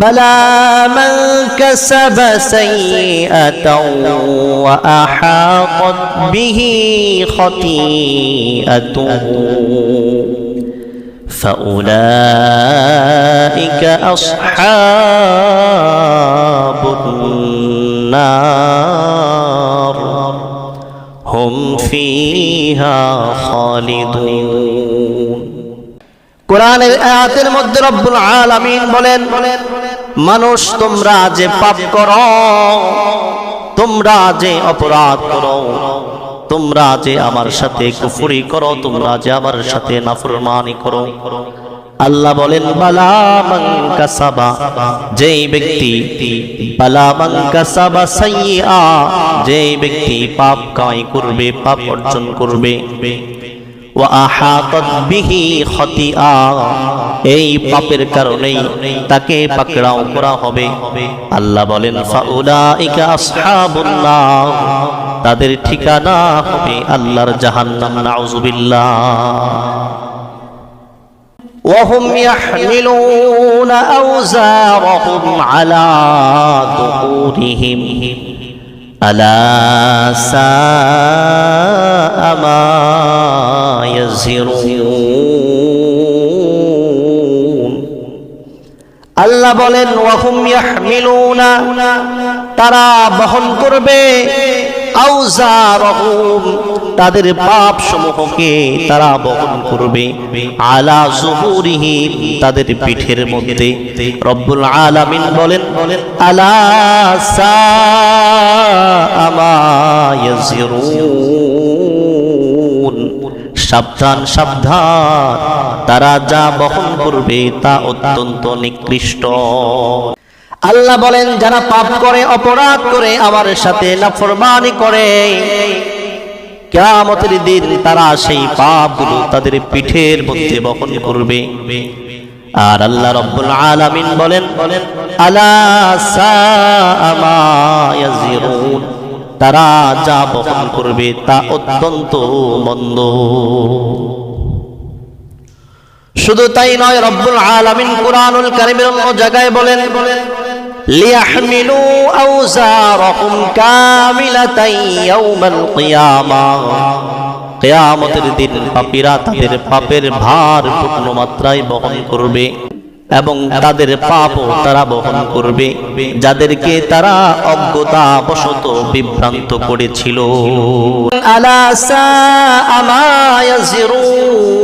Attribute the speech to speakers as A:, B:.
A: بلى من كسب سيئة وأحاطت به خطيئته فأولئك أصحاب النار هم فيها خالدون কোরআনের আয়াতের মধ্যে রব্বুল আলামিন বলেন, মানুষ তোমরা যে পাপ করো, তোমরা যে অপরাধ করো, তোমরা যে আমার সাথে কুফরি করো, তোমরা যে আমার সাথে নাফরমানি করো, আল্লাহ বলেন বালা মান কাসাবা, যেই ব্যক্তি বালা মান কাসাবা সাইয়্যা, যেই ব্যক্তি পাপ কামাই করবে, পাপ অর্জন করবে, ওয়া আহাতাত বিহি খতিআ, এই পাপের কারণেই তাকে পাকড়াও করা হবে। আল্লাহ বলেন ফাউলাইকা আসহাবুন নার, তাদের ঠিকানা হবে আল্লাহর জাহান্নাম। নাউযুবিল্লাহ। وهم يحملون أوزارهم على ظهورهم ألا ساء ما يزرون। আল্লাহ বলেন ওয়াহুম ইয়াহমিলুনা, তারা বহন করবে, আউজারহুম, তাদের পাপ সমূহকে তারা বহন করবে, আলা যুহুরিহিম, তাদের পিঠের মধ্যে। রব্বুল আলামিন বলেন আলা সাআ মা ইয়াজিরুন, সাবধান সাবধান, তারা যা বহন করবে তা অত্যন্ত নিকৃষ্ট। আল্লাহ বলেন যারা পাপ করে, অপরাধ করে, আমার সাথে নাফরমানি করে, কিয়ামতের দিন তারা সেই পাপগুলো তাদের পিঠের মধ্যে বহন করবে। আর আল্লাহ রাব্বুল আলামিন বলেন আলা সাআ মা ইয়াজিরুন, তারা যা বহন করবে তা অত্যন্ত মন্দ। শুধু তাই নয়, রব্বুল আলামিন কুরআনুল কারীমের অন্য জায়গায় বলেন লিয়াহমিলু আওজারহুম কামিলাতান ইয়াউমাল কিয়ামাহ, কিয়ামতের দিন পাপীরা তাদের পাপের ভার পূর্ণ মাত্রায় বহন করবে এবং তাদের পাপও তারা বহন করবে, যাদেরকে তারা অজ্ঞতাবশত বিভ্রান্ত করেছিল। আলা সাআ মা ইয়াজিরুন,